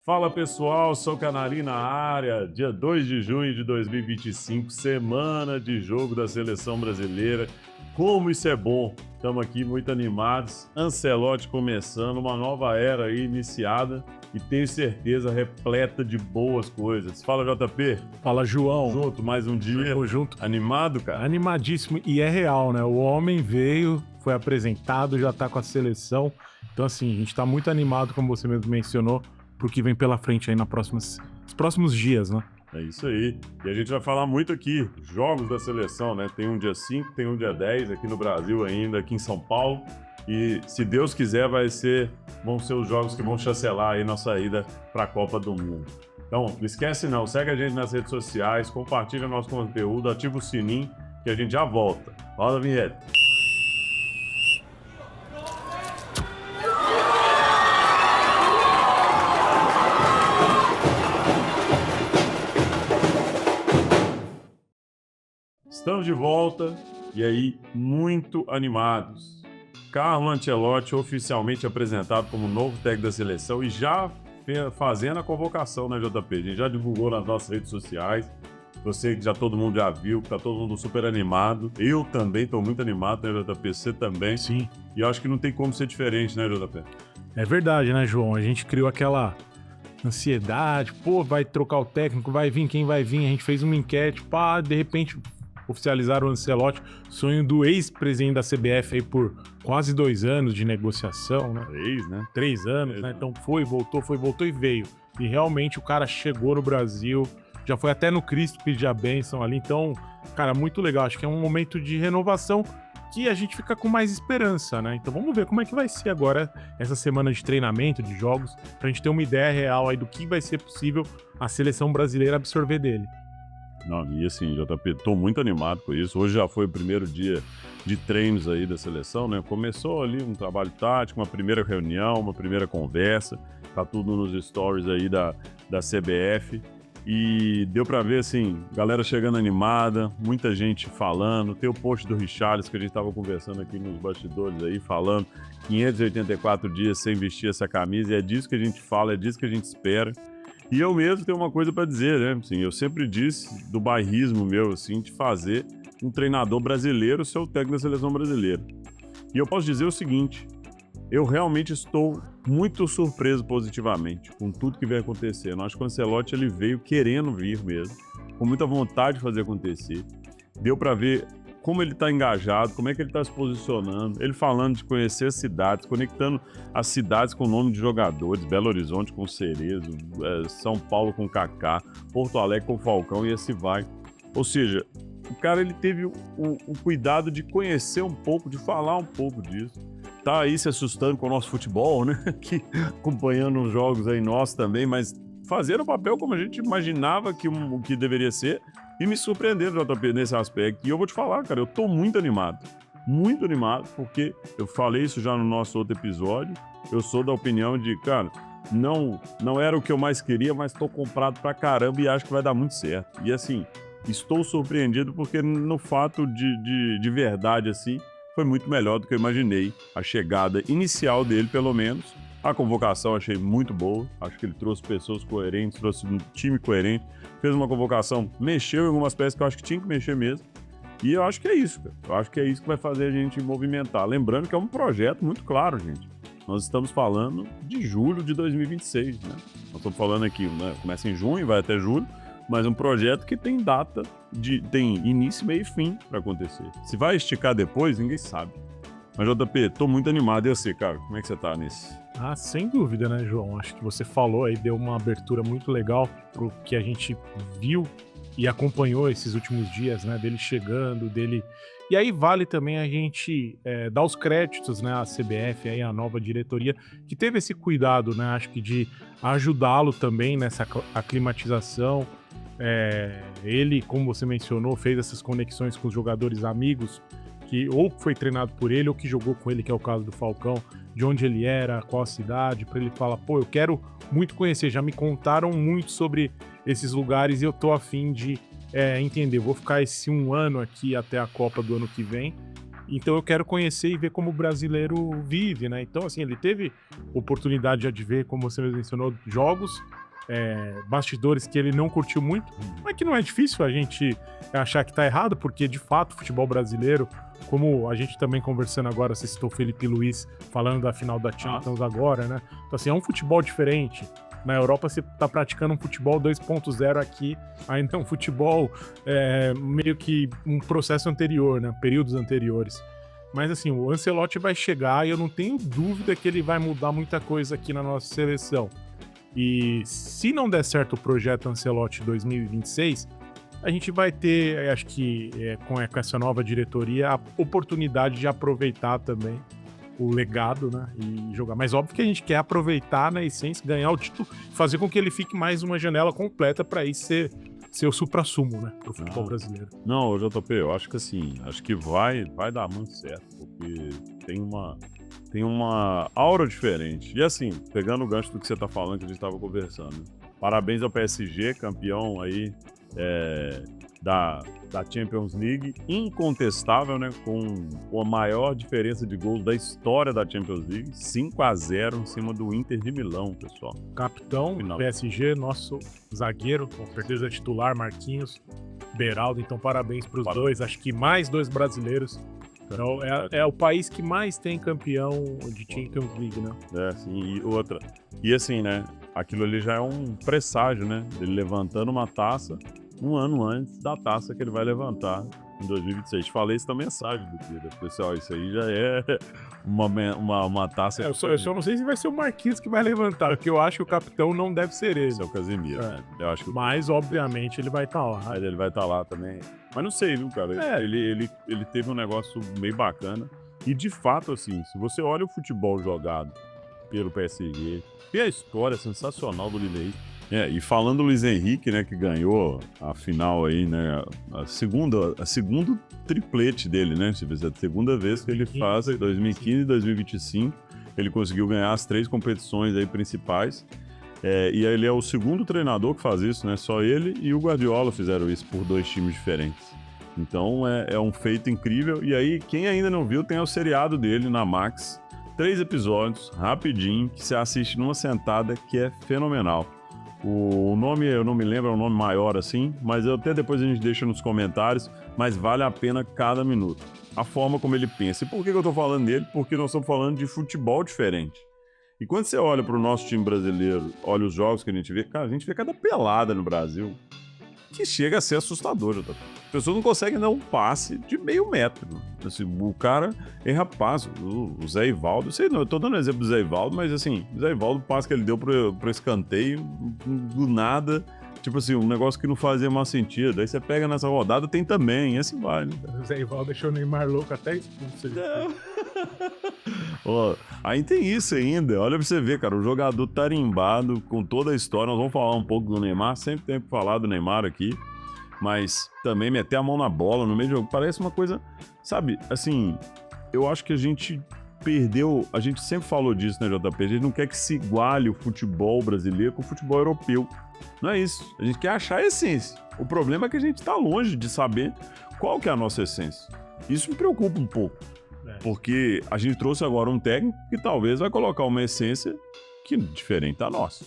Fala pessoal, sou Canari na área, dia 2 de junho de 2025, semana de jogo da Seleção Brasileira. Como isso é bom! Estamos aqui muito animados, Ancelotti começando, uma nova era aí iniciada e tenho certeza repleta de boas coisas. Fala JP, Fala, João. junto mais um dia, Tamo junto. animado, cara? Animadíssimo. E é real, né? O homem veio, foi apresentado, já tá com a seleção. Então, assim, a gente tá muito animado, como você mesmo mencionou, pro que vem pela frente aí nos próximos dias, né? É isso aí. E a gente vai falar muito aqui, jogos da seleção, né? Tem um dia 5, tem um dia 10 aqui no Brasil ainda, aqui em São Paulo. E se Deus quiser, vão ser os jogos que vão chancelar aí nossa ida para a Copa do Mundo. Então, não esquece não, segue a gente nas redes sociais, compartilha nosso conteúdo, ativa o sininho que a gente já volta. Roda a vinheta. Estamos de volta e aí muito animados. Carlo Ancelotti oficialmente apresentado como novo técnico da seleção e já fazendo a convocação, né, JP? A gente já divulgou nas nossas redes sociais. Você que todo mundo já viu, que tá todo mundo super animado. Eu também tô muito animado, né, JP? Você também. Sim. E eu acho que não tem como ser diferente, né, JP? É verdade, né, João? A gente criou aquela ansiedade, pô, vai trocar o técnico, vai vir quem vai vir. A gente fez uma enquete, pá, de repente oficializaram o Ancelotti, sonho do ex-presidente da CBF aí por quase 2 anos de negociação, né? 3, né? 3 anos, né? Então foi, voltou e veio. E realmente o cara chegou no Brasil, já foi até no Cristo pedir a bênção ali. Então, cara, muito legal. Acho que é um momento de renovação que a gente fica com mais esperança, né? Então vamos ver como é que vai ser agora essa semana de treinamento, de jogos, pra gente ter uma ideia real aí do que vai ser possível a seleção brasileira absorver dele. Não, e assim, JP, tô muito animado com isso. Hoje já foi o primeiro dia de treinos aí da seleção, né? Começou ali um trabalho tático, uma primeira reunião, uma primeira conversa, tá tudo nos stories aí da CBF. E deu pra ver, assim, galera chegando animada, muita gente falando. Tem o post do Richarlison que a gente tava conversando aqui nos bastidores aí, falando 584 dias sem vestir essa camisa, e é disso que a gente fala, é disso que a gente espera. E eu mesmo tenho uma coisa para dizer, né? Assim, eu sempre disse do bairrismo meu, assim, de fazer um treinador brasileiro ser o técnico da seleção brasileira. E eu posso dizer o seguinte, eu realmente estou muito surpreso positivamente com tudo que vem acontecendo. Acho que o Ancelotti ele veio querendo vir mesmo, com muita vontade de fazer acontecer. Deu para ver como ele está engajado, como é que ele está se posicionando, ele falando de conhecer as cidades, conectando as cidades com o nome de jogadores, Belo Horizonte com Cerezo, São Paulo com Kaká, Porto Alegre com Falcão e assim vai. Ou seja, o cara ele teve o cuidado de conhecer um pouco, de falar um pouco disso. Tá aí se assustando com o nosso futebol, né? Aqui, acompanhando os jogos aí nossos também, mas fazendo o papel como a gente imaginava que deveria ser e me surpreendendo, JP, nesse aspecto. E eu vou te falar, cara, eu tô muito animado, porque eu falei isso já no nosso outro episódio, eu sou da opinião de, cara, não era o que eu mais queria, mas tô comprado pra caramba e acho que vai dar muito certo. E assim, estou surpreendido porque no fato de verdade, assim, foi muito melhor do que eu imaginei. A chegada inicial dele, pelo menos. A convocação achei muito boa. Acho que ele trouxe pessoas coerentes, trouxe um time coerente. Fez uma convocação, mexeu em algumas peças que eu acho que tinha que mexer mesmo. E eu acho que é isso, cara. Eu acho que é isso que vai fazer a gente movimentar. Lembrando que é um projeto muito claro, gente. Nós estamos falando de julho de 2026, né? Nós estamos falando aqui, né? Começa em junho, vai até julho. Mas um projeto que tem data, tem início, meio e fim para acontecer. Se vai esticar depois, ninguém sabe. Mas, JP, tô muito animado. E você, cara? Como é que você tá nisso? Ah, sem dúvida, né, João? Acho que você falou aí, deu uma abertura muito legal pro que a gente viu e acompanhou esses últimos dias, né, dele chegando, dele... E aí vale também a gente dar os créditos, né, à CBF, aí, à nova diretoria, que teve esse cuidado, né, acho que de ajudá-lo também nessa aclimatização. Ele, como você mencionou, fez essas conexões com os jogadores amigos, que ou foi treinado por ele ou que jogou com ele, que é o caso do Falcão, de onde ele era, qual a cidade, para ele falar, pô, eu quero muito conhecer, já me contaram muito sobre esses lugares e eu tô a fim de entender, vou ficar esse 1 ano aqui até a Copa do ano que vem Então eu quero conhecer e ver como o brasileiro vive, né? Então, assim, ele teve oportunidade já de ver, como você mesmo mencionou, jogos, bastidores que ele não curtiu muito, mas que não é difícil a gente achar que tá errado, porque de fato o futebol brasileiro, como a gente também conversando agora, você citou o Felipe Luiz falando da final da Champions agora, né? Então, assim, é um futebol diferente. Na Europa você tá praticando um futebol 2.0, aqui ainda é um futebol meio que um processo anterior, né? Períodos anteriores. Mas assim, o Ancelotti vai chegar e eu não tenho dúvida que ele vai mudar muita coisa aqui na nossa seleção. E se não der certo o projeto Ancelotti 2026, a gente vai ter, acho que com essa nova diretoria, a oportunidade de aproveitar também o legado, né, e jogar. Mas óbvio que a gente quer aproveitar na essência, ganhar o título, fazer com que ele fique mais uma janela completa para aí ser o supra-sumo, né, pro futebol brasileiro. Não, JP, eu acho que assim, acho que vai dar muito certo, porque tem uma aura diferente. E assim, pegando o gancho do que você tá falando, que a gente tava conversando, né? Parabéns ao PSG, campeão aí da Champions League, incontestável, né? Com a maior diferença de gols da história da Champions League, 5-0 em cima do Inter de Milão, pessoal. Capitão do PSG, nosso zagueiro, com certeza titular, Marquinhos, Beraldo, então parabéns pros dois, acho que mais 2 brasileiros. Então, é o país que mais tem campeão de Champions League, né? Sim, e outra. E assim, né? Aquilo ali já é um presságio, né? Ele levantando uma taça um ano antes da taça que ele vai levantar em 2026. Falei isso na mensagem do Twitter. Pessoal, isso aí já é uma taça... Eu só não sei se vai ser o Marquinhos que vai levantar, porque eu acho que o capitão não deve ser ele. Esse é o Casemiro, né? Eu acho que... Mas, obviamente, ele vai estar lá. Mas ele vai estar lá também. Mas não sei, viu, cara? Ele teve um negócio meio bacana. E, de fato, assim, se você olha o futebol jogado pelo PSG, e a história sensacional do Lille. E falando do Luiz Henrique, né, que ganhou a final aí, né, a segundo triplete dele, né, a segunda vez que ele faz, 2015 e 2025, ele conseguiu ganhar as 3 competições aí principais, e ele é o segundo treinador que faz isso, né, só ele e o Guardiola fizeram isso por 2 times diferentes. Então é um feito incrível, e aí quem ainda não viu tem o seriado dele na Max, 3 episódios, rapidinho, que você assiste numa sentada, que é fenomenal. O nome, eu não me lembro, é um nome maior assim, mas até depois a gente deixa nos comentários, mas vale a pena cada minuto. A forma como ele pensa. E por que eu tô falando dele? Porque nós estamos falando de futebol diferente. E quando você olha pro nosso time brasileiro, olha os jogos que a gente vê, cara, a gente vê cada pelada no Brasil que chega a ser assustador. Tá? As pessoas não conseguem dar um passe de meio metro. Assim, o cara erra passo. O Zé Ivaldo, sei não, eu tô dando exemplo do Zé Ivaldo, mas assim, o Zé Ivaldo, o passe que ele deu pro escanteio, do nada, tipo assim, um negócio que não fazia mais sentido. Aí você pega nessa rodada, tem também, e assim vai, né? O Zé Ivaldo deixou o Neymar louco até expulso. Aí tem isso ainda, olha pra você ver, cara, o jogador tarimbado com toda a história. Nós vamos falar um pouco do Neymar, sempre tem que falar do Neymar aqui, mas também meter a mão na bola no meio do jogo, parece uma coisa, sabe, assim, eu acho que a gente perdeu, a gente sempre falou disso, né, JP, a gente não quer que se iguale o futebol brasileiro com o futebol europeu, não é isso, a gente quer achar a essência, o problema é que a gente tá longe de saber qual que é a nossa essência, isso me preocupa um pouco. Porque a gente trouxe agora um técnico que talvez vai colocar uma essência que é diferente da nossa.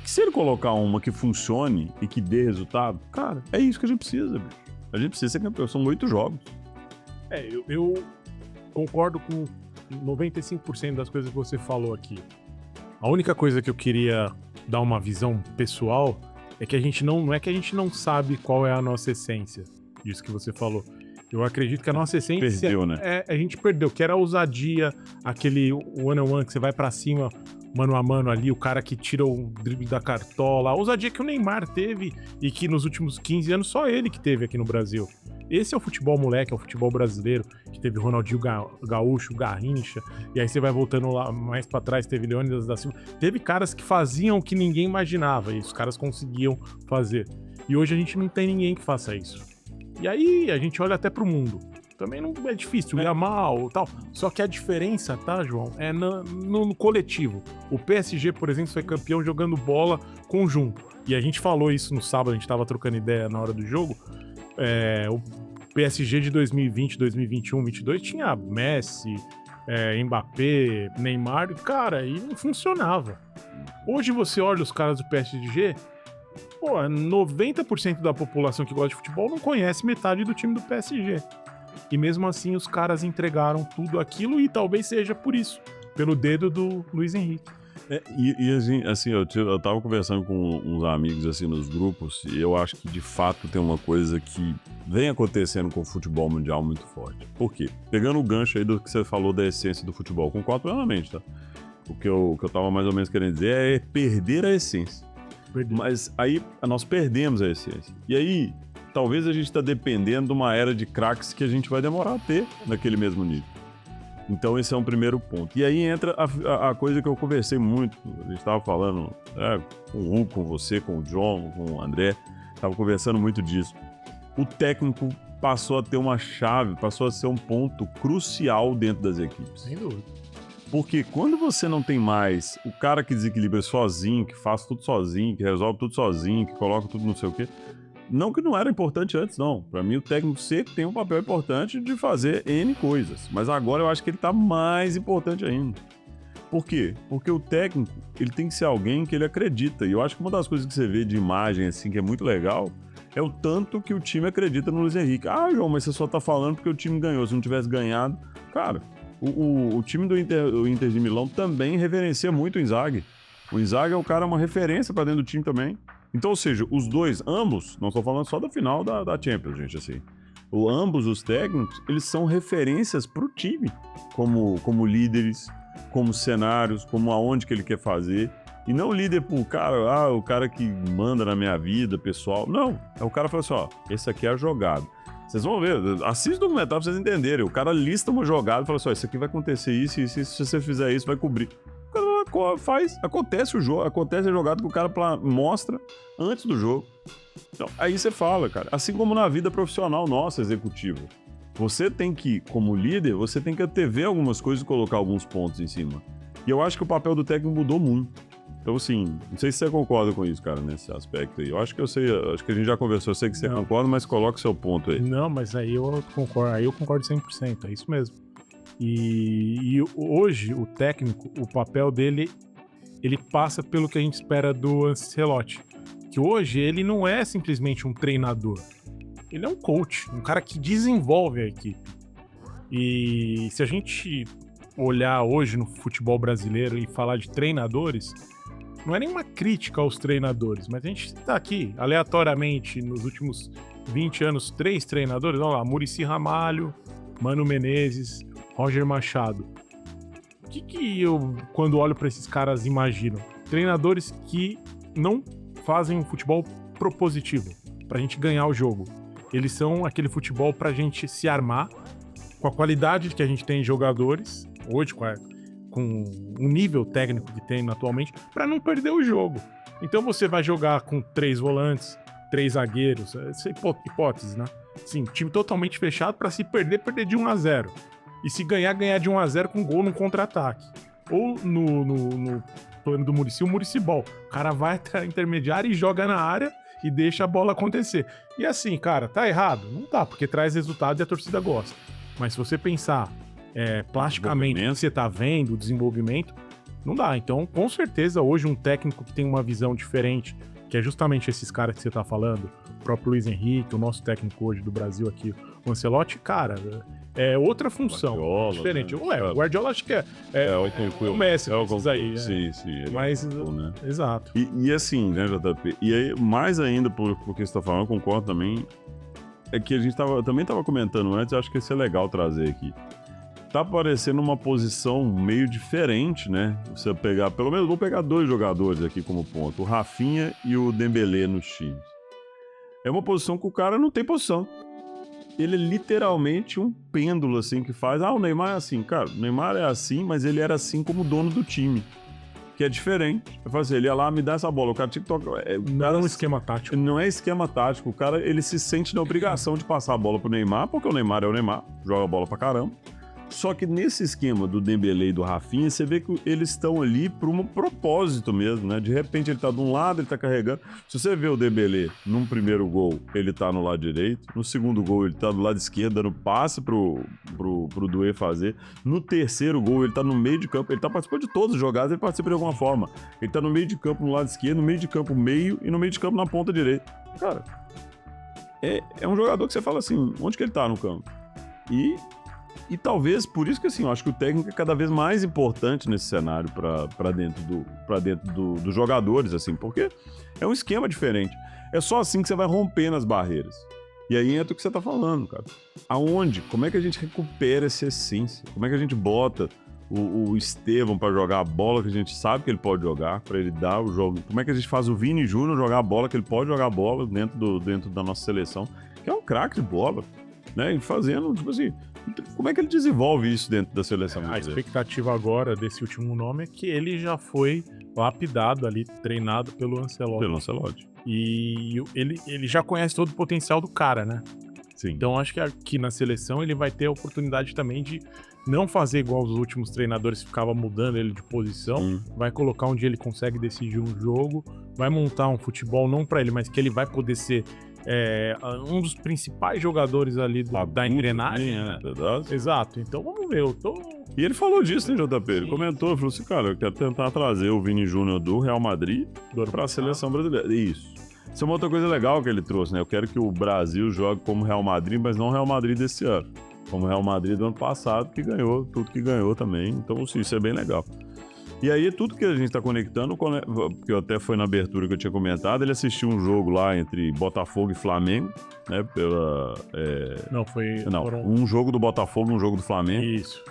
Que se ele colocar uma que funcione e que dê resultado, cara, é isso que a gente precisa, bicho. A gente precisa ser campeão, são 8 jogos. Eu concordo com 95% das coisas que você falou aqui. A única coisa que eu queria dar uma visão pessoal é que a gente não é que a gente não sabe qual é a nossa essência, isso que você falou. Eu acredito que a nossa essência... Perdeu, né? A gente perdeu, que era a ousadia, aquele one-on-one que você vai pra cima, mano a mano ali, o cara que tira o drible da cartola, a ousadia que o Neymar teve e que nos últimos 15 anos só ele que teve aqui no Brasil. Esse é o futebol moleque, é o futebol brasileiro, que teve Ronaldinho Gaúcho, Garrincha, e aí você vai voltando lá mais pra trás, teve Leônidas da Silva. Teve caras que faziam o que ninguém imaginava, e os caras conseguiam fazer. E hoje a gente não tem ninguém que faça isso. E aí a gente olha até pro mundo. Também não é difícil, Yamal e tal. Só que a diferença, tá, João, é no coletivo. O PSG, por exemplo, foi campeão jogando bola conjunto. E a gente falou isso no sábado, a gente tava trocando ideia na hora do jogo. PSG de 2020, 2021, 2022 tinha Messi, Mbappé, Neymar, cara, e não funcionava. Hoje você olha os caras do PSG, pô, 90% da população que gosta de futebol não conhece metade do time do PSG. E mesmo assim os caras entregaram tudo aquilo e talvez seja por isso, pelo dedo do Luiz Henrique. Assim, eu tava conversando com uns amigos assim nos grupos e eu acho que de fato tem uma coisa que vem acontecendo com o futebol mundial muito forte. Por quê? Pegando o gancho aí do que você falou da essência do futebol, concordo plenamente, tá? O que eu tava mais ou menos querendo dizer é perder a essência. Mas aí nós perdemos a essência. E aí, talvez a gente tá dependendo de uma era de craques que a gente vai demorar a ter naquele mesmo nível. Então esse é um primeiro ponto. E aí entra a coisa que eu conversei muito. A gente estava falando com o Hugo, com você, com o John, com o André. Estava conversando muito disso. O técnico passou a ter uma chave, passou a ser um ponto crucial dentro das equipes. Sem dúvida. Porque quando você não tem mais o cara que desequilibra sozinho, que faz tudo sozinho, que resolve tudo sozinho, que coloca tudo não sei o quê... Não que não era importante antes, não. Pra mim, o técnico sempre tem um papel importante de fazer N coisas. Mas agora eu acho que ele tá mais importante ainda. Por quê? Porque o técnico, ele tem que ser alguém que ele acredita. E eu acho que uma das coisas que você vê de imagem, assim, que é muito legal, é o tanto que o time acredita no Luiz Henrique. Ah, João, mas você só tá falando porque o time ganhou. Se não tivesse ganhado... Cara, o time do Inter de Milão também reverencia muito o Inzaghi. O Inzaghi é o cara, uma referência pra dentro do time também. Então, ou seja, os dois, ambos, não estou falando só da final da Champions, gente, assim. Ambos os técnicos, eles são referências pro time, como líderes, como cenários, como aonde que ele quer fazer. E não líder pro cara, o cara que manda na minha vida, pessoal. Não, é o cara que fala assim, ó, esse aqui é a jogada. Vocês vão ver, assista o documentário pra vocês entenderem. O cara lista uma jogada e fala assim, ó, isso aqui vai acontecer isso, e se você fizer isso, vai cobrir. Acontece o jogo, acontece a jogada que o cara mostra antes do jogo. Então, aí você fala, cara, assim como na vida profissional nossa, executiva, você tem que, como líder, você tem que antever algumas coisas e colocar alguns pontos em cima. E eu acho que o papel do técnico mudou muito. Então, assim, não sei se você concorda com isso, cara, nesse aspecto aí. Eu acho que acho que a gente já conversou, eu sei que você concorda, mas coloca o seu ponto aí. Não, mas aí eu concordo 100%, é isso mesmo. E hoje, o técnico, o papel dele, ele passa pelo que a gente espera do Ancelotti. Que hoje ele não é simplesmente um treinador. Ele é um coach, um cara que desenvolve a equipe. E se a gente olhar hoje no futebol brasileiro e falar de treinadores, não é nenhuma crítica aos treinadores, mas a gente está aqui, aleatoriamente, nos últimos 20 anos, 3 treinadores. Olha lá, Muricy Ramalho, Mano Menezes, Roger Machado. O que eu, quando olho para esses caras, imagino? Treinadores que não fazem um futebol propositivo, pra gente ganhar o jogo. Eles são aquele futebol pra gente se armar, com a qualidade que a gente tem em jogadores, hoje com o nível técnico que tem atualmente, pra não perder o jogo. Então você vai jogar com 3 volantes, 3 zagueiros, essa é hipótese, né? Sim, time totalmente fechado pra se perder de 1-0. E se ganhar de 1-0 com gol no contra-ataque. Ou no plano do Muricy, o Muricy Ball. O cara vai até a intermediária e joga na área e deixa a bola acontecer. E assim, cara, tá errado? Não tá, porque traz resultado e a torcida gosta. Mas se você pensar plasticamente o que você tá vendo, o desenvolvimento, não dá. Então, com certeza, hoje um técnico que tem uma visão diferente, que é justamente esses caras que você tá falando, o próprio Luiz Henrique, o nosso técnico hoje do Brasil aqui, o Ancelotti, cara, é outra função, Guardiola, diferente. né? O Guardiola acho que é o Messi, aí. Sim. Mas, né? Exato. E assim, né, JP? E aí, mais ainda, porque você tá falando, eu concordo também, é que a gente também tava comentando antes, acho que isso é legal trazer aqui. Tá parecendo uma posição meio diferente, né? Você pegar, pelo menos, vou pegar 2 jogadores aqui como ponto, o Rafinha e o Dembélé nos times. É uma posição que o cara não tem posição. Ele é literalmente um pêndulo, assim, que faz... o Neymar é assim. Cara, o Neymar é assim, mas ele era assim como dono do time. Que é diferente. Eu falo assim, ele ia lá, me dá essa bola. O cara tinha que tocar... Não é um esquema tático. Não é esquema tático. O cara, ele se sente na obrigação de passar a bola pro Neymar, porque o Neymar é o Neymar. Joga a bola pra caramba. Só que nesse esquema do Dembélé e do Rafinha, você vê que eles estão ali por um propósito mesmo, né? De repente ele tá de um lado, ele tá carregando. Se você vê o Dembélé num primeiro gol, ele tá no lado direito. No segundo gol, ele tá do lado esquerdo, dando passe pro Doué fazer. No terceiro gol, ele tá no meio de campo. Ele tá participando de todas as jogadas, ele participa de alguma forma. Ele tá no meio de campo no lado esquerdo, no meio de campo meio e no meio de campo na ponta direita. Cara, é um jogador que você fala assim, onde que ele tá no campo? E talvez, por isso que assim, eu acho que o técnico é cada vez mais importante nesse cenário para dentro dos jogadores, assim, porque é um esquema diferente. É só assim que você vai rompendo as barreiras. E aí entra o que você tá falando, cara. Aonde? Como é que a gente recupera essa essência? Como é que a gente bota o Estevão para jogar a bola que a gente sabe que ele pode jogar, para ele dar o jogo? Como é que a gente faz o Vini Júnior jogar a bola que ele pode jogar a bola dentro da nossa seleção, que é um craque de bola, né? E fazendo, tipo assim, como é que ele desenvolve isso dentro da seleção brasileira? A expectativa agora desse último nome é que ele já foi lapidado ali, treinado pelo Ancelotti. E ele já conhece todo o potencial do cara, né? Sim. Então acho que aqui na seleção ele vai ter a oportunidade também de não fazer igual os últimos treinadores que ficavam mudando ele de posição, vai colocar onde ele consegue decidir um jogo, vai montar um futebol não pra ele, mas que ele vai poder ser um dos principais jogadores ali da engrenagem. Né? Exato, então vamos ver, E ele falou disso, né, JP? Ele comentou, falou assim, cara, eu quero tentar trazer o Vini Júnior do Real Madrid pra seleção brasileira. Isso é uma outra coisa legal que ele trouxe, né? Eu quero que o Brasil jogue como Real Madrid, mas não Real Madrid desse ano. Como Real Madrid do ano passado, que ganhou tudo que ganhou também. Então, assim, isso é bem legal. E aí, tudo que a gente tá conectando, porque até foi na abertura que eu tinha comentado, ele assistiu um jogo lá entre Botafogo e Flamengo, né, um jogo do Botafogo e um jogo do Flamengo. Isso.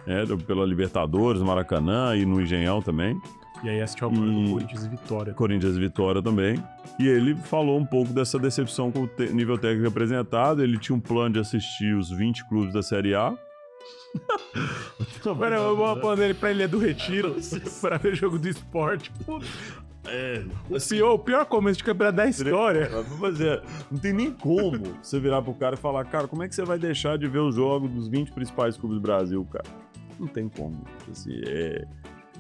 Pela Libertadores, Maracanã e no Engenhão também. E aí assistiu agora do Corinthians e Vitória. Corinthians e Vitória também. E ele falou um pouco dessa decepção com o nível técnico apresentado. Ele tinha um plano de assistir os 20 clubes da Série A. Agora eu vou mandar ele pra Ilha do Retiro pra ver jogo do esporte. O pior começo de campeonato da história. Mas não tem nem como você virar pro cara e falar, cara, como é que você vai deixar de ver os jogos dos 20 principais clubes do Brasil, cara? Não tem como. Assim,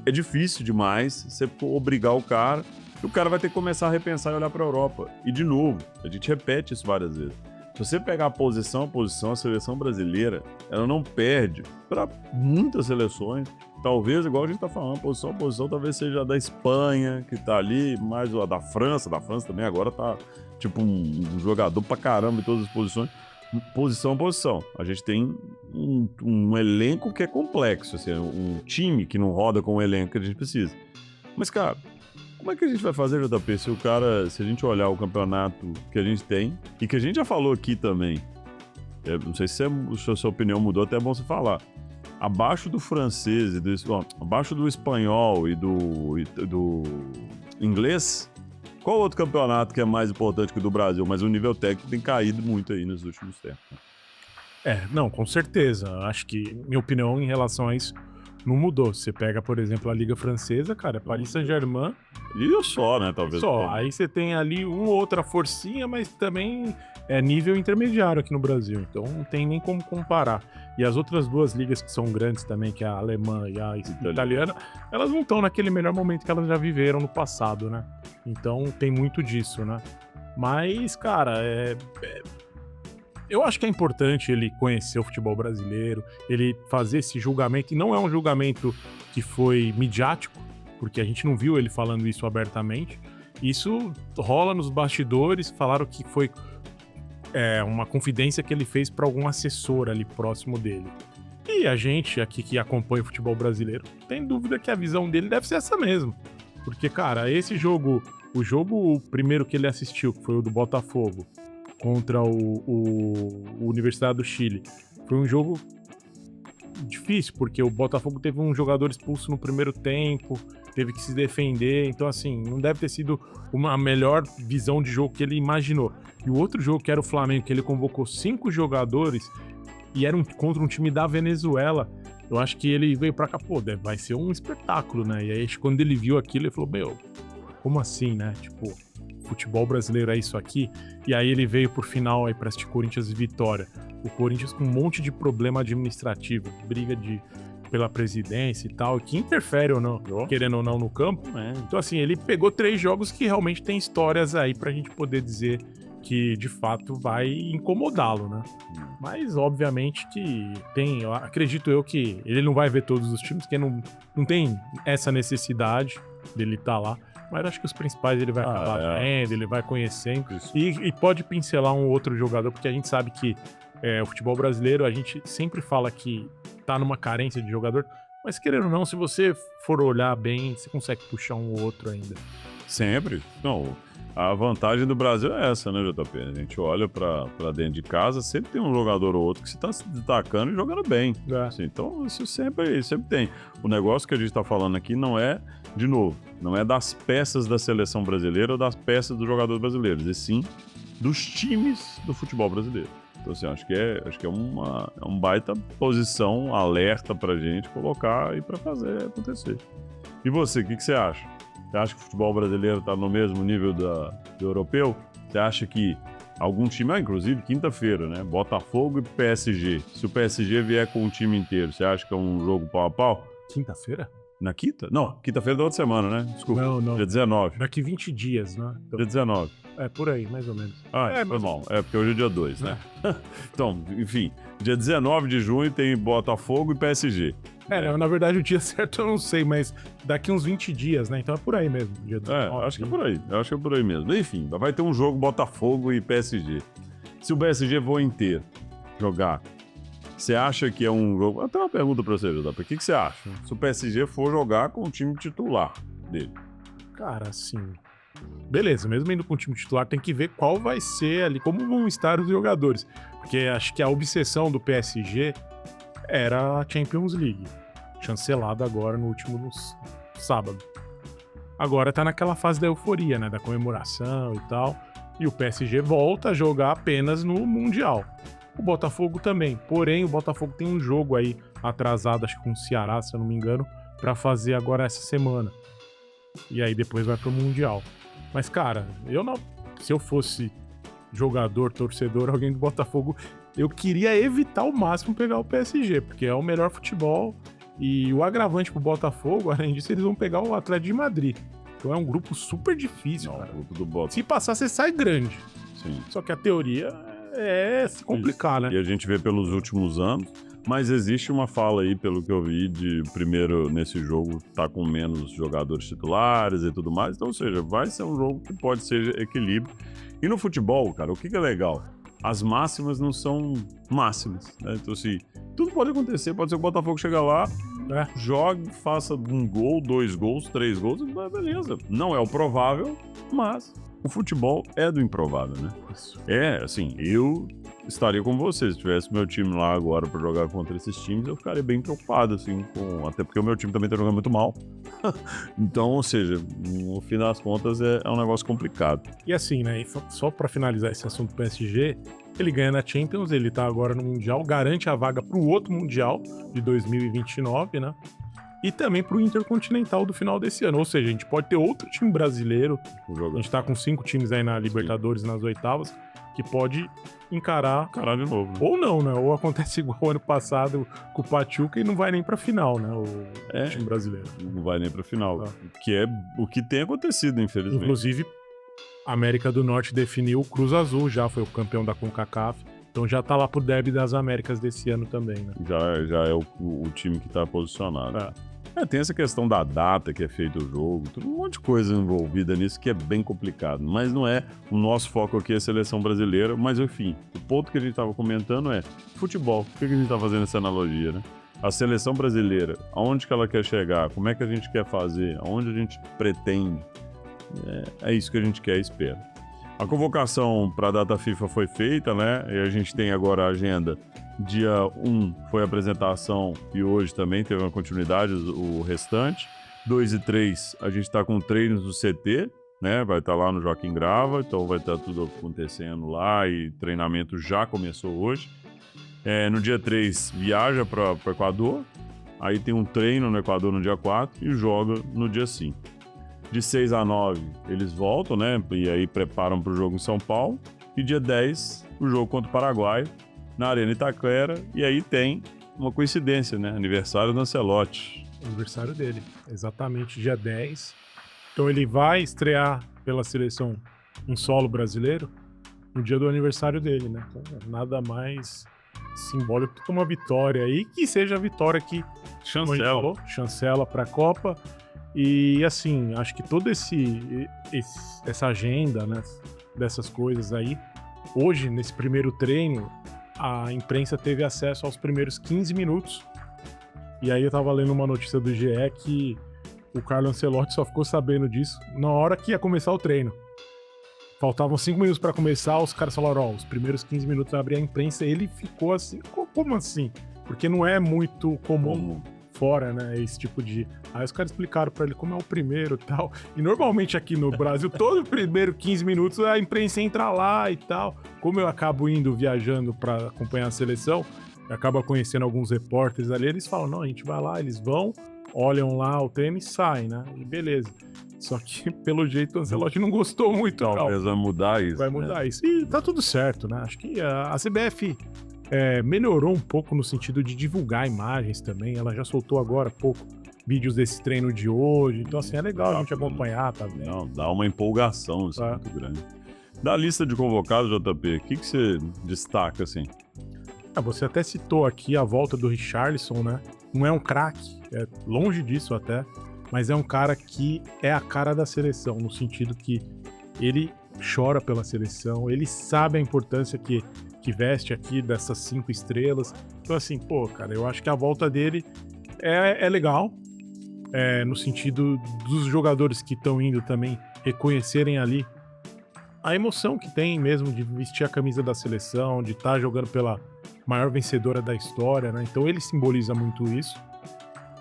é difícil demais você obrigar o cara, e o cara vai ter que começar a repensar e olhar pra Europa. E de novo, a gente repete isso várias vezes. Se você pegar a posição, a seleção brasileira, ela não perde para muitas seleções. Talvez, igual a gente tá falando, a posição talvez seja a da Espanha, que tá ali, mais a da França. Da França também agora tá tipo um jogador pra caramba em todas as posições. Posição. A gente tem um elenco que é complexo, assim, um time que não roda com o elenco que a gente precisa. Mas, cara, como é que a gente vai fazer, JP, se a gente olhar o campeonato que a gente tem, e que a gente já falou aqui também, não sei se a sua opinião mudou, até é bom você falar, abaixo do francês, abaixo do espanhol e do inglês, qual outro campeonato que é mais importante que o do Brasil? Mas o nível técnico tem caído muito aí nos últimos tempos. Não, com certeza. Acho que minha opinião em relação a isso não mudou. Você pega, por exemplo, a Liga Francesa, cara, Paris Saint-Germain. E só, né, talvez. Só. Aí você tem ali uma outra forcinha, mas também é nível intermediário aqui no Brasil. Então não tem nem como comparar. E as outras duas ligas que são grandes também, que é a alemã e a italiana, elas não estão naquele melhor momento que elas já viveram no passado, né? Então tem muito disso, né? Mas, cara, eu acho que é importante ele conhecer o futebol brasileiro, ele fazer esse julgamento, e não é um julgamento que foi midiático, porque a gente não viu ele falando isso abertamente. Isso rola nos bastidores, falaram que foi uma confidência que ele fez para algum assessor ali próximo dele. E a gente aqui que acompanha o futebol brasileiro tem dúvida que a visão dele deve ser essa mesmo. Porque, cara, esse jogo, o primeiro que ele assistiu, que foi o do Botafogo, contra o Universidade do Chile, foi um jogo difícil, porque o Botafogo teve um jogador expulso no primeiro tempo, teve que se defender, então assim, não deve ter sido uma melhor visão de jogo que ele imaginou. E o outro jogo, que era o Flamengo, que ele convocou 5 jogadores e era contra um time da Venezuela, eu acho que ele veio pra cá, vai ser um espetáculo, né? E aí, quando ele viu aquilo, ele falou, como assim, né? Tipo, futebol brasileiro é isso aqui, e aí ele veio por final aí para assistir Corinthians e Vitória. O Corinthians com um monte de problema administrativo, briga pela presidência e tal, que interfere ou não, querendo ou não, no campo. Então, assim, ele pegou 3 jogos que realmente tem histórias aí pra gente poder dizer que, de fato, vai incomodá-lo, né? Mas, obviamente, que acredito eu que ele não vai ver todos os times, porque não tem essa necessidade dele estar lá. Mas acho que os principais ele vai acabar vendo, ele vai conhecendo. E pode pincelar um outro jogador, porque a gente sabe que o futebol brasileiro, a gente sempre fala que tá numa carência de jogador, mas querendo ou não, se você for olhar bem, você consegue puxar um ou outro ainda. Sempre. Não, a vantagem do Brasil é essa, né, JP? A gente olha pra dentro de casa, sempre tem um jogador ou outro que se tá se destacando e jogando bem. Assim, então, isso sempre tem. O negócio que a gente tá falando aqui não é, de novo, não é das peças da seleção brasileira ou das peças dos jogadores brasileiros, e sim dos times do futebol brasileiro. Então, assim, acho que é um baita posição, alerta pra gente colocar e pra fazer acontecer. E você, o que você acha? Você acha que o futebol brasileiro tá no mesmo nível do europeu? Você acha que algum time, inclusive quinta-feira, né? Botafogo e PSG. Se o PSG vier com o time inteiro, você acha que é um jogo pau a pau? Quinta-feira? Na quinta? Não, quinta-feira da outra semana, né? Desculpa. Não. Dia 19. Daqui 20 dias, né? Então, Dia 19. por aí, mais ou menos. Foi mal. É porque hoje é dia 2, né? Então, enfim, dia 19 de junho tem Botafogo e PSG. Na verdade o dia certo eu não sei, mas daqui uns 20 dias, né? Então é por aí mesmo. Dia 19, acho que é por aí. Eu acho que é por aí mesmo. Enfim, vai ter um jogo Botafogo e PSG. Se o PSG for inteiro jogar, você acha que é um jogo... Até uma pergunta pra você, JP. O que você acha? Se o PSG for jogar com o time titular dele. Cara, assim... Beleza, mesmo indo com o time titular, tem que ver qual vai ser ali, como vão estar os jogadores. Porque acho que a obsessão do PSG era a Champions League, chancelada agora no último sábado. Agora tá naquela fase da euforia, né, da comemoração e tal, e o PSG volta a jogar apenas no Mundial. O Botafogo também, porém o Botafogo tem um jogo aí atrasado, acho que com o Ceará, se eu não me engano, pra fazer agora essa semana. E aí depois vai pro Mundial. Mas, cara, se eu fosse jogador, torcedor, alguém do Botafogo, eu queria evitar ao máximo pegar o PSG, porque é o melhor futebol. E o agravante pro Botafogo, além disso, eles vão pegar o Atlético de Madrid. Então é um grupo super difícil, cara. O grupo do Botafogo. Se passar, você sai grande. Sim. Só que a teoria é se complicar, né? E a gente vê pelos últimos anos, mas existe uma fala aí, pelo que eu vi, de primeiro nesse jogo tá com menos jogadores titulares e tudo mais. Então, ou seja, vai ser um jogo que pode ser equilíbrio. E no futebol, cara, o que é legal? As máximas não são máximas, né? Então, assim, tudo pode acontecer. Pode ser que o Botafogo chegue lá, jogue, faça um gol, 2 gols, 3 gols, beleza. Não é o provável, mas o futebol é do improvável, né? Isso. Assim, eu estaria com você. Se tivesse meu time lá agora pra jogar contra esses times, eu ficaria bem preocupado, assim, até porque o meu time também tá jogando muito mal. Então, ou seja, no fim das contas é um negócio complicado. E assim, né, só pra finalizar esse assunto do PSG, ele ganha na Champions, ele tá agora no Mundial, garante a vaga pro outro Mundial de 2029, né? E também pro Intercontinental do final desse ano. Ou seja, a gente pode ter outro time brasileiro. A gente tá com 5 times aí na Libertadores, nas oitavas, que pode encarar de novo. Né? Ou não, né? Ou acontece igual o ano passado com o Pachuca e não vai nem pra final, né? O time brasileiro. Não vai nem pra final. Que é o que tem acontecido, infelizmente. Inclusive, a América do Norte definiu o Cruz Azul, já foi o campeão da CONCACAF. Então já tá lá pro Derby das Américas desse ano também, né? Já é o time que tá posicionado. Tem essa questão da data que é feito o jogo, tem um monte de coisa envolvida nisso que é bem complicado, mas não é o nosso foco aqui, a seleção brasileira, mas enfim, o ponto que a gente estava comentando é futebol. Por que a gente está fazendo essa analogia, né? A seleção brasileira, aonde que ela quer chegar, como é que a gente quer fazer, aonde a gente pretende, é isso que a gente quer e espera. A convocação para a data FIFA foi feita, né? E a gente tem agora a agenda. Dia 1 foi a apresentação e hoje também teve uma continuidade, o restante. 2 e 3 a gente está com treinos no CT, né? Vai estar lá no Joaquim Grava, então vai estar tudo acontecendo lá e treinamento já começou hoje. No dia 3 viaja para o Equador, aí tem um treino no Equador no dia 4 e joga no dia 5. De 6 a 9, eles voltam, né? E aí preparam para o jogo em São Paulo. E dia 10, o jogo contra o Paraguai, na Arena Itaquera. E aí tem uma coincidência, né? Aniversário do Ancelotti. Aniversário dele, exatamente, dia 10. Então ele vai estrear pela seleção em solo brasileiro no dia do aniversário dele, né? Então, nada mais simbólico do que uma vitória aí, que seja a vitória que chancela para a Copa. E assim, acho que toda essa agenda, né, dessas coisas aí, hoje, nesse primeiro treino, a imprensa teve acesso aos primeiros 15 minutos. E aí eu tava lendo uma notícia do GE que o Carlo Ancelotti só ficou sabendo disso na hora que ia começar o treino. Faltavam 5 minutos para começar, os caras falaram, os primeiros 15 minutos abrir a imprensa, ele ficou assim, como assim? Porque não é muito comum fora, né, esse tipo de... Aí os caras explicaram pra ele como é o primeiro e tal. E normalmente aqui no Brasil, todo primeiro 15 minutos a imprensa entra lá e tal. Como eu acabo viajando pra acompanhar a seleção, eu acabo conhecendo alguns repórteres ali, eles falam, não, a gente vai lá, eles vão, olham lá o treino e saem, né, e beleza. Só que, pelo jeito, o Ancelotti não gostou muito, Talvez vai mudar isso. Vai mudar isso. E tá tudo certo, né? Acho que a CBF melhorou um pouco no sentido de divulgar imagens também. Ela já soltou agora há pouco vídeos desse treino de hoje. Então, assim, é legal a gente acompanhar, tá vendo? Não, dá uma empolgação, assim, muito grande. Da lista de convocados, JP, o que você destaca, assim? Você até citou aqui a volta do Richarlison, né? Não é um craque, é longe disso até, mas é um cara que é a cara da seleção, no sentido que ele chora pela seleção, ele sabe a importância que veste aqui dessas 5 estrelas. Então, assim, cara, eu acho que a volta dele é legal, no sentido dos jogadores que estão indo também reconhecerem ali a emoção que tem mesmo de vestir a camisa da seleção, de estar jogando pela maior vencedora da história, né? Então ele simboliza muito isso.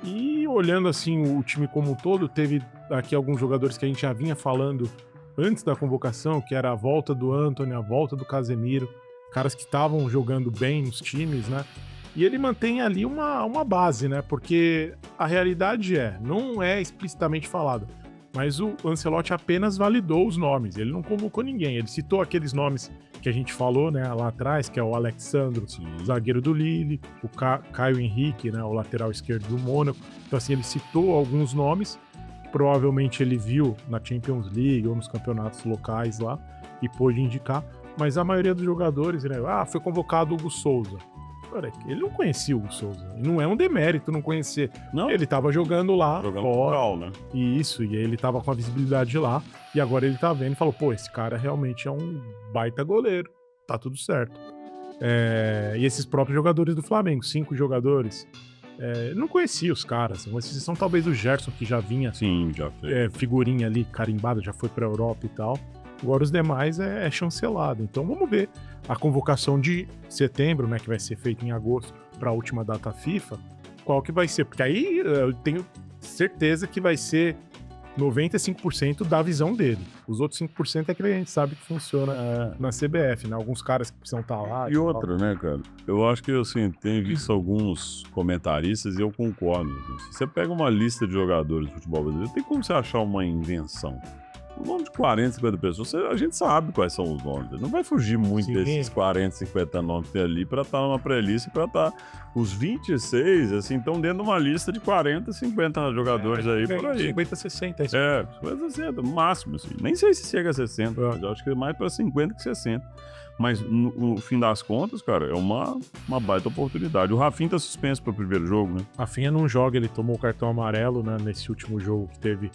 E olhando assim o time como um todo, teve aqui alguns jogadores que a gente já vinha falando antes da convocação, que era a volta do Antony, a volta do Casemiro, caras que estavam jogando bem nos times, né? E ele mantém ali uma base, né? Porque a realidade não é explicitamente falado, mas o Ancelotti apenas validou os nomes, ele não convocou ninguém, ele citou aqueles nomes que a gente falou, né, lá atrás, que é o Alexandro, zagueiro do Lille, o Caio Henrique, né, o lateral esquerdo do Mônaco. Então, assim, ele citou alguns nomes que provavelmente ele viu na Champions League ou nos campeonatos locais lá e pôde indicar, mas a maioria dos jogadores, né, foi convocado o Hugo Souza. Ele não conhecia o Hugo Souza. Não é um demérito não conhecer. Não. Ele tava jogando lá fora. Local, né? Isso, e ele tava com a visibilidade lá. E agora ele tá vendo e falou, esse cara realmente é um baita goleiro. Tá tudo certo. E esses próprios jogadores do Flamengo, 5 jogadores, não conhecia os caras. Uma exceção talvez o Gerson, que já vinha. Sim, já fez. Figurinha ali, carimbada, já foi pra Europa e tal. Agora os demais é chancelado. Então vamos ver a convocação de setembro, né, que vai ser feita em agosto para a última data FIFA, qual que vai ser. Porque aí eu tenho certeza que vai ser 95% da visão dele. Os outros 5% é que a gente sabe que funciona na CBF, né? Alguns caras que precisam estar lá. E outra, né, cara? Eu acho que, assim, tenho visto alguns comentaristas e eu concordo. Se você pega uma lista de jogadores de futebol brasileiro, tem como você achar uma invenção. Um nome de 40, 50 pessoas, a gente sabe quais são os nomes. Não vai fugir muito desses 40, 50 nomes que tem ali pra estar numa pré-lista e pra estar os 26, assim, estão dentro de uma lista de 40, 50 jogadores aí por aí. 50, 60. 50, 60, no máximo, assim. Nem sei se chega a 60, mas eu acho que é mais pra 50 que 60. Mas no fim das contas, cara, é uma baita oportunidade. O Rafinha tá suspenso pro primeiro jogo, né? Rafinha não joga, ele tomou o cartão amarelo, né, nesse último jogo que teve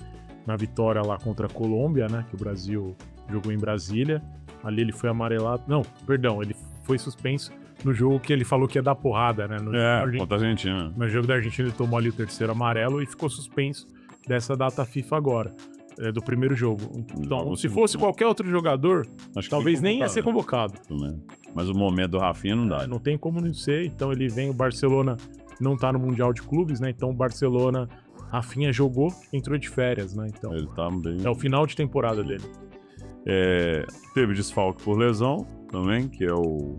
na vitória lá contra a Colômbia, né, que o Brasil jogou em Brasília. Ali ele foi amarelado. Não, perdão, ele foi suspenso no jogo que ele falou que ia dar porrada, né? Contra a Argentina. No jogo da Argentina ele tomou ali o terceiro amarelo e ficou suspenso dessa data FIFA agora, do primeiro jogo. Então, se fosse qualquer outro jogador, talvez nem ia ser convocado. Mas o momento do Rafinha não dá. Não tem como não ser, então ele vem, o Barcelona não tá no Mundial de Clubes, né? Então o Barcelona... Rafinha jogou, entrou de férias, né? Então, ele tá bem... É o final de temporada dele. Teve desfalque por lesão também, que é o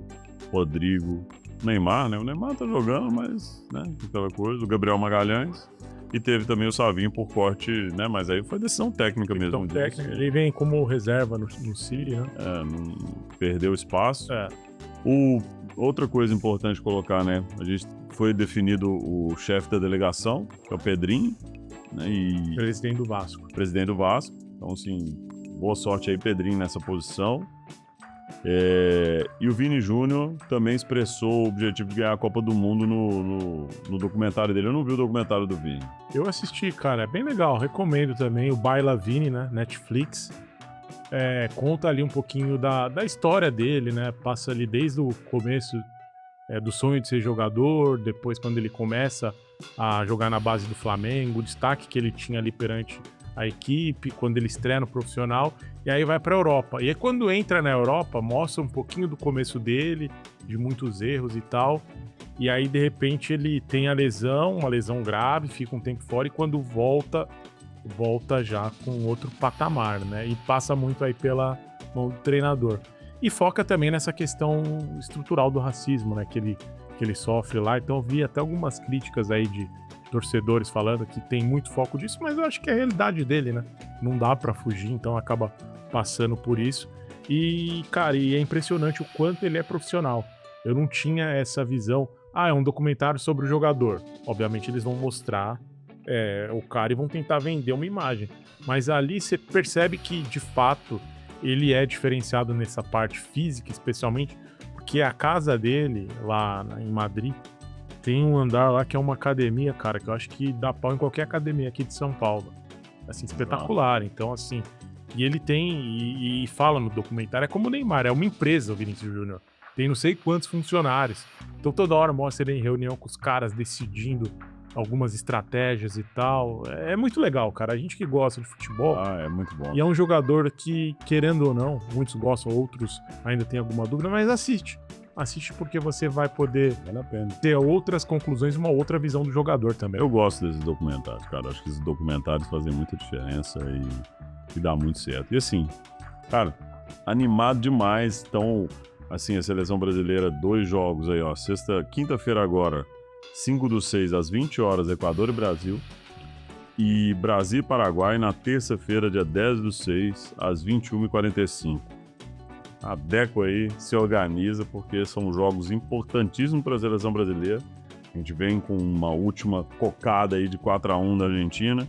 Rodrigo Neymar, né? O Neymar tá jogando, mas, né? Aquela coisa. O Gabriel Magalhães. E teve também o Savinho por corte, né? Mas aí foi decisão técnica mesmo. Técnica. Ele vem como reserva no City, né? Não perdeu espaço. É. Outra coisa importante colocar, né? A gente foi definido o chefe da delegação, que é o Pedrinho, né? E Presidente do Vasco. Presidente do Vasco. Então, assim, boa sorte aí, Pedrinho, nessa posição. E o Vini Júnior também expressou o objetivo de ganhar a Copa do Mundo no documentário dele. Eu não vi o documentário do Vini. Eu assisti, cara, é bem legal. Recomendo também o Baila Vini, né? Netflix. Conta ali um pouquinho da história dele, né? Passa ali desde o começo do sonho de ser jogador, depois quando ele começa a jogar na base do Flamengo, o destaque que ele tinha ali perante a equipe, quando ele estreia no profissional, e aí vai para a Europa. E aí quando entra na Europa, mostra um pouquinho do começo dele, de muitos erros e tal, e aí de repente ele tem uma lesão grave, fica um tempo fora, e quando volta já com outro patamar, né? E passa muito aí pela mão do treinador. E foca também nessa questão estrutural do racismo, né? Que ele sofre lá. Então eu vi até algumas críticas aí de torcedores falando que tem muito foco disso, mas eu acho que é a realidade dele, né? Não dá pra fugir, então acaba passando por isso. E, cara, é impressionante o quanto ele é profissional. Eu não tinha essa visão. É um documentário sobre o jogador. Obviamente eles vão mostrar o cara e vão tentar vender uma imagem. Mas ali você percebe que, de fato, ele é diferenciado nessa parte física, especialmente porque a casa dele, lá em Madrid, tem um andar lá que é uma academia, cara, que eu acho que dá pau em qualquer academia aqui de São Paulo. Assim, espetacular. Então, assim, e ele tem, e fala no documentário, é como o Neymar, é uma empresa o Vinícius Júnior. Tem não sei quantos funcionários. Então toda hora mostra ele em reunião com os caras, decidindo algumas estratégias e tal. É muito legal, cara. A gente que gosta de futebol. É muito bom. E é um jogador que, querendo ou não, muitos gostam, outros ainda tem alguma dúvida, mas assiste. Assiste porque você vai poder ter outras conclusões, uma outra visão do jogador também. Eu gosto desses documentários, cara. Acho que esses documentários fazem muita diferença e dá muito certo. E assim, cara, animado demais. Então, assim, a seleção brasileira, 2 jogos aí, ó. Quinta-feira agora, 5/6, às 20 horas, Equador e Brasil. E Brasil e Paraguai na terça-feira, dia 10/6, às 21h45. A Deco aí se organiza porque são jogos importantíssimos para a seleção brasileira. A gente vem com uma última cocada aí de 4-1 da Argentina,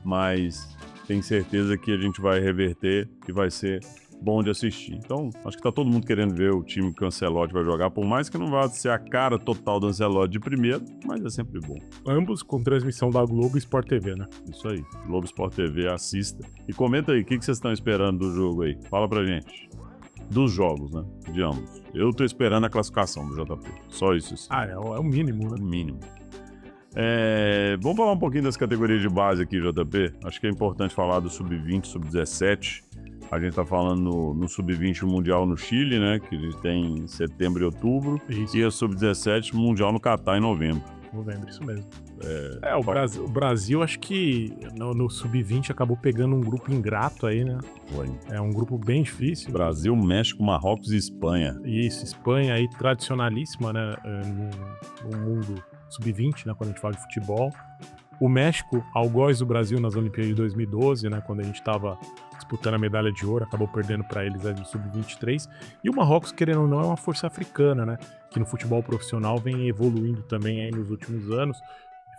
mas tenho certeza que a gente vai reverter e vai ser bom de assistir. Então, acho que tá todo mundo querendo ver o time que o Ancelotti vai jogar, por mais que não vá ser a cara total do Ancelotti de primeiro, mas é sempre bom. Ambos com transmissão da Globo e Sport TV, né? Isso aí, Globo Sport TV, assista. E comenta aí, o que vocês estão esperando do jogo aí? Fala pra gente. Dos jogos, né? De ambos. Eu tô esperando a classificação do JP. Só isso. Assim. É o mínimo, né? O mínimo. Vamos falar um pouquinho das categorias de base aqui, JP. Acho que é importante falar do Sub-20, Sub-17. A gente tá falando no Sub-20 Mundial no Chile, né? Que tem em setembro e outubro. Isso. E a Sub-17 Mundial no Catar em novembro. Isso mesmo. O Brasil, acho que no Sub-20 acabou pegando um grupo ingrato aí, né? Foi. É um grupo bem difícil. Brasil, México, Marrocos e Espanha. Isso, Espanha aí tradicionalíssima, né? No mundo Sub-20, né? Quando a gente fala de futebol. O México, algoz do Brasil nas Olimpíadas de 2012, né? Quando a gente estava disputando a medalha de ouro, acabou perdendo para eles aí no Sub-23. E o Marrocos, querendo ou não, é uma força africana, né? Que no futebol profissional vem evoluindo também aí nos últimos anos.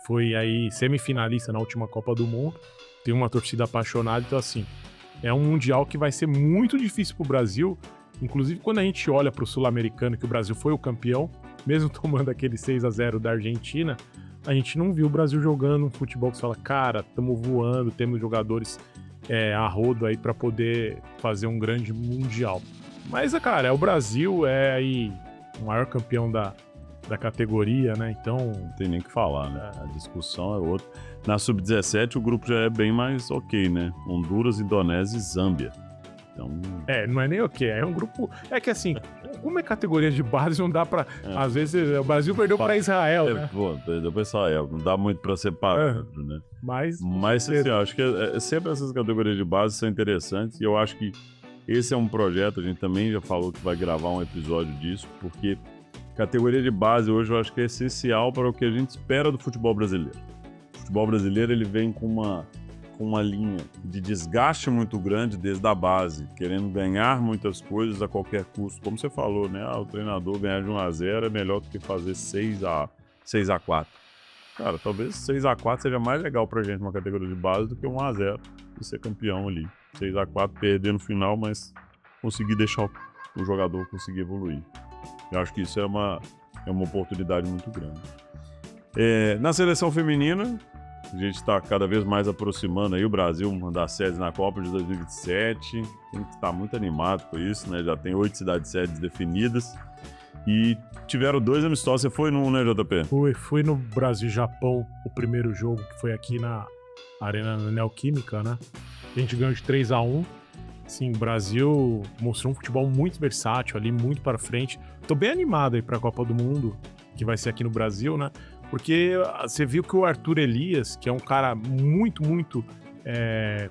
Foi aí semifinalista na última Copa do Mundo. Tem uma torcida apaixonada, então assim, é um mundial que vai ser muito difícil pro Brasil. Inclusive quando a gente olha pro Sul-Americano, que o Brasil foi o campeão, mesmo tomando aquele 6-0 da Argentina, a gente não viu o Brasil jogando um futebol que você fala, cara, estamos voando, temos jogadores a rodo aí para poder fazer um grande mundial. Mas, cara, o Brasil é aí o maior campeão da categoria, né? Então... Não tem nem o que falar, né? A discussão é outra. Na Sub-17 o grupo já é bem mais ok, né? Honduras, Indonésia e Zâmbia. Então... não é nem ok, é um grupo... É que assim, como é categoria de base, não dá pra... Às vezes o Brasil perdeu pra Israel, né? Perdeu pra Israel, não dá muito pra separar, né? Mas assim, eu acho que sempre essas categorias de base são interessantes e eu acho que esse é um projeto, a gente também já falou que vai gravar um episódio disso, porque categoria de base hoje eu acho que é essencial para o que a gente espera do futebol brasileiro. futebol brasileiro ele vem com uma linha de desgaste muito grande desde a base, querendo ganhar muitas coisas a qualquer custo. Como você falou, né? O treinador ganhar de 1-0 é melhor do que fazer 6-4. Cara, talvez 6-4 seja mais legal pra gente uma categoria de base do que 1-0 e ser campeão ali. 6-4, perder no final, mas conseguir deixar o jogador conseguir evoluir. Eu acho que isso é uma oportunidade muito grande. Na seleção feminina, a gente está cada vez mais aproximando aí o Brasil das sedes na Copa de 2027. A gente está muito animado com isso, né? Já tem 8 cidades-sedes definidas. E tiveram 2 amistosos. Você foi num, né, JP? Fui no Brasil e Japão, o primeiro jogo, que foi aqui na Arena Neoquímica, né? A gente ganhou de 3-1. Sim, o Brasil mostrou um futebol muito versátil ali, muito para frente. Tô bem animado aí para a Copa do Mundo, que vai ser aqui no Brasil, né? Porque você viu que o Arthur Elias, que é um cara muito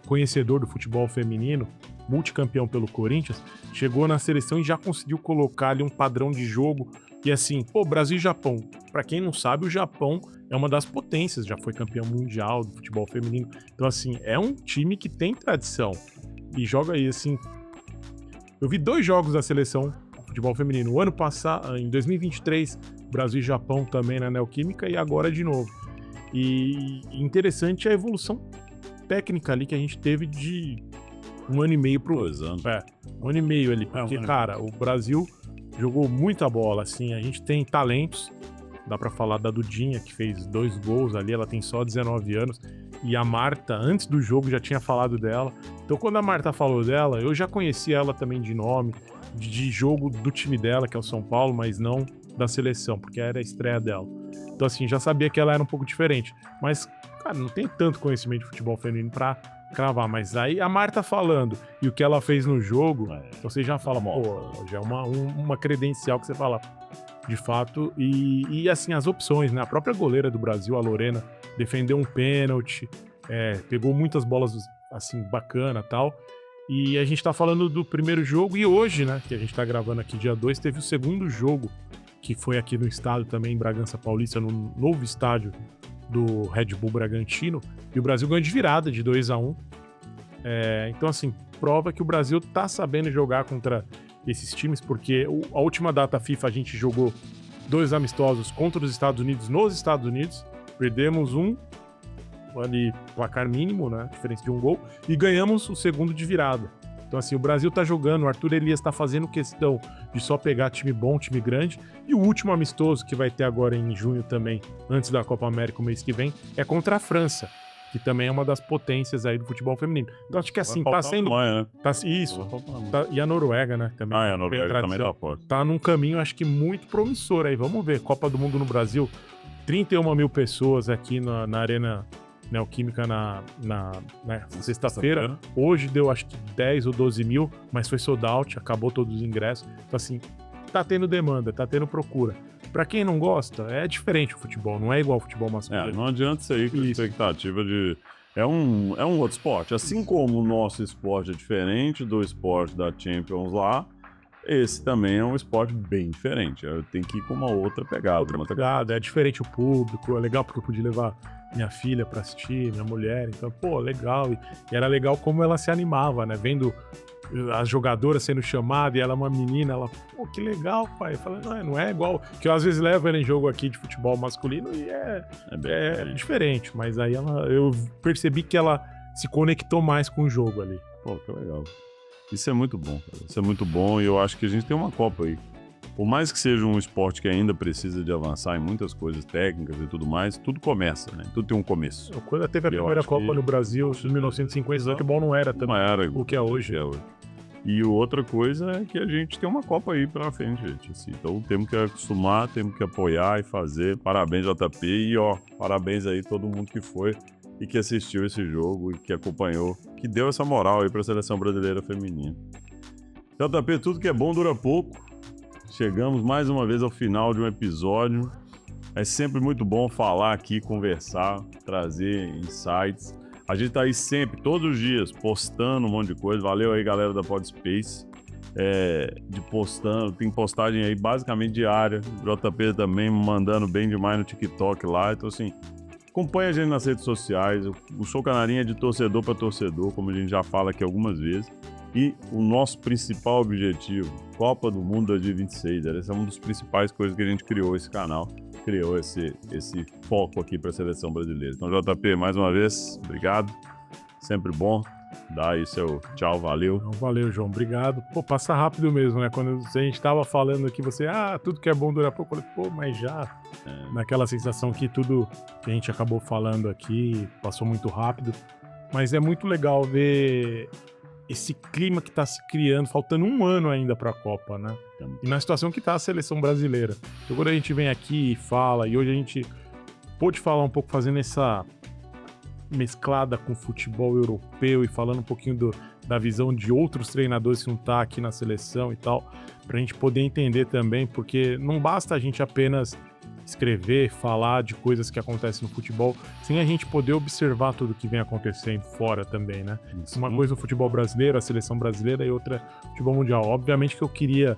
conhecedor do futebol feminino, multicampeão pelo Corinthians, chegou na seleção e já conseguiu colocar ali um padrão de jogo. E assim, Brasil e Japão. Pra quem não sabe, o Japão é uma das potências, já foi campeão mundial do futebol feminino. Então assim, é um time que tem tradição e joga aí assim. Eu vi 2 jogos da seleção de futebol feminino. O ano passado, em 2023, Brasil e Japão também na Neoquímica e agora de novo. E interessante a evolução técnica ali que a gente teve de 1 ano e meio pro 2 anos. 1 ano e meio ali, porque, cara, o Brasil jogou muita bola, assim, a gente tem talentos, dá pra falar da Dudinha, que fez 2 gols ali, ela tem só 19 anos, e a Marta, antes do jogo, já tinha falado dela. Então, quando a Marta falou dela, eu já conhecia ela também de nome, de jogo do time dela, que é o São Paulo, mas não da seleção, porque era a estreia dela. Então, assim, já sabia que ela era um pouco diferente. Mas, cara, não tem tanto conhecimento de futebol feminino pra cravar. Mas aí a Marta falando e o que ela fez no jogo, você já fala, já é uma credencial que você fala, de fato. E assim, as opções, né? A própria goleira do Brasil, a Lorena, defendeu um pênalti, pegou muitas bolas, assim, bacana e tal. E a gente tá falando do primeiro jogo e hoje, né, que a gente tá gravando aqui dia 2, teve o segundo jogo, que foi aqui no estado também, em Bragança Paulista, no novo estádio do Red Bull Bragantino, e o Brasil ganhou de virada de 2-1. Então, assim, prova que o Brasil tá sabendo jogar contra esses times, porque a última data FIFA a gente jogou 2 amistosos contra os Estados Unidos nos Estados Unidos, perdemos um ali, placar mínimo, né, diferença de 1 gol, e ganhamos o segundo de virada. Então, assim, o Brasil tá jogando, o Arthur Elias tá fazendo questão de só pegar time bom, time grande, e o último amistoso que vai ter agora em junho também, antes da Copa América, o mês que vem, é contra a França, que também é uma das potências aí do futebol feminino. Então, acho que assim, tá sendo... Né? Isso. E a Noruega, né? Também. A Noruega também tá forte. Tá num caminho, acho que muito promissor aí. Vamos ver, Copa do Mundo no Brasil, 31 mil pessoas aqui na Arena Neoquímica na sexta-feira. Hoje deu acho que 10 ou 12 mil, mas foi sold out, acabou todos os ingressos. Então assim, tá tendo demanda, tá tendo procura. Pra quem não gosta, é diferente o futebol, não é igual ao futebol masculino. Não adianta isso aí com a expectativa de... É um outro esporte. Assim como o nosso esporte é diferente do esporte da Champions lá, esse também é um esporte bem diferente. Tem que ir com uma outra pegada. É diferente o público, é legal porque eu pude levar minha filha pra assistir, minha mulher, então, legal. E era legal como ela se animava, né? Vendo as jogadoras sendo chamadas e ela é uma menina, ela, que legal, pai. Eu falei, não é igual, que eu às vezes levo ela em jogo aqui de futebol masculino e é diferente, mas aí eu percebi que ela se conectou mais com o jogo ali. Que legal. Isso é muito bom, cara. Isso é muito bom e eu acho que a gente tem uma Copa aí. Por mais que seja um esporte que ainda precisa de avançar em muitas coisas técnicas e tudo mais, tudo começa, né? Tudo tem um começo. Quando teve a primeira Copa no Brasil, em 1950, o futebol não era também o que é hoje. E outra coisa é que a gente tem uma Copa aí pela frente, gente. Assim, então temos que acostumar, temos que apoiar e fazer. Parabéns, JP. E parabéns aí todo mundo que foi e que assistiu esse jogo e que acompanhou, que deu essa moral aí para a seleção brasileira feminina. JP, tudo que é bom dura pouco. Chegamos mais uma vez ao final de um episódio. É sempre muito bom falar aqui, conversar, trazer insights. A gente tá aí sempre, todos os dias, postando um monte de coisa. Valeu aí, galera da Podspace. Tem postagem aí basicamente diária. O JP também mandando bem demais no TikTok lá. Então, assim, Acompanhe a gente nas redes sociais. O Show Canarinho é de torcedor para torcedor, como a gente já fala aqui algumas vezes. E o nosso principal objetivo, Copa do Mundo 2026, esse é uma das principais coisas que a gente criou esse canal, criou esse foco aqui para a seleção brasileira. Então, JP, mais uma vez, obrigado. Sempre bom. Dá aí seu tchau, valeu. Valeu, João, obrigado. Pô, passa rápido mesmo, né? Quando a gente tava falando aqui, você, tudo que é bom dura pouco. Eu falei, pô, mas já. Naquela sensação que tudo que a gente acabou falando aqui passou muito rápido. Mas é muito legal ver esse clima que tá se criando, faltando um ano ainda pra Copa, né? E na situação que tá a seleção brasileira. Então, quando a gente vem aqui e fala, e hoje a gente pôde falar um pouco fazendo essa mesclada com futebol europeu e falando um pouquinho da visão de outros treinadores que não tá aqui na seleção e tal, pra gente poder entender também, porque não basta a gente apenas escrever, falar de coisas que acontecem no futebol, sem a gente poder observar tudo que vem acontecendo fora também, né? Uma coisa no futebol brasileiro, a seleção brasileira, e outra no futebol mundial. Obviamente que eu queria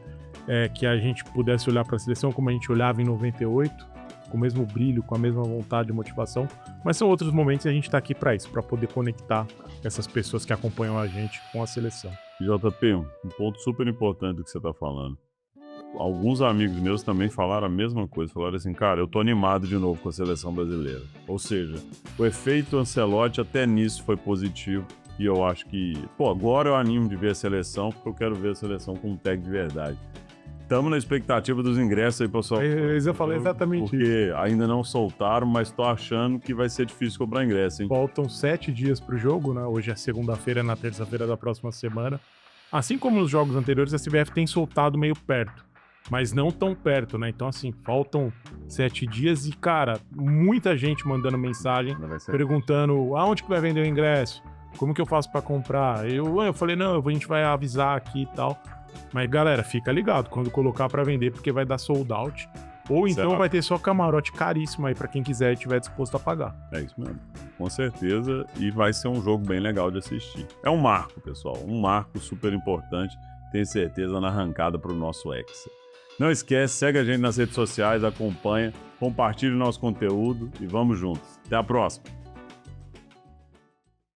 que a gente pudesse olhar para a seleção como a gente olhava em 98, com o mesmo brilho, com a mesma vontade e motivação, mas são outros momentos e a gente tá aqui para isso, para poder conectar essas pessoas que acompanham a gente com a seleção. JP, um ponto super importante do que você tá falando. Alguns amigos meus também falaram a mesma coisa, falaram assim, cara, eu tô animado de novo com a seleção brasileira. Ou seja, o efeito Ancelotti até nisso foi positivo e eu acho que, agora eu animo de ver a seleção, porque eu quero ver a seleção com um técnico de verdade. Estamos na expectativa dos ingressos aí, pessoal. Eu falei exatamente porque isso. Porque ainda não soltaram, mas tô achando que vai ser difícil comprar ingresso, hein? Faltam 7 dias pro jogo, né? Hoje é segunda-feira, na terça-feira da próxima semana. Assim como nos jogos anteriores, a CBF tem soltado meio perto, mas não tão perto, né? Então, assim, faltam 7 dias e, cara, muita gente mandando mensagem, perguntando aonde que vai vender o ingresso, como que eu faço pra comprar. Eu falei, não, a gente vai avisar aqui e tal. Mas, galera, fica ligado quando colocar pra vender, porque vai dar sold out. Ou então vai ter só camarote caríssimo aí pra quem quiser e estiver disposto a pagar. É isso mesmo, com certeza. E vai ser um jogo bem legal de assistir. É um marco, pessoal, um marco super importante. Tenho certeza na arrancada pro nosso Hexa. Não esquece, segue a gente nas redes sociais, acompanha, compartilhe o nosso conteúdo e vamos juntos. Até a próxima!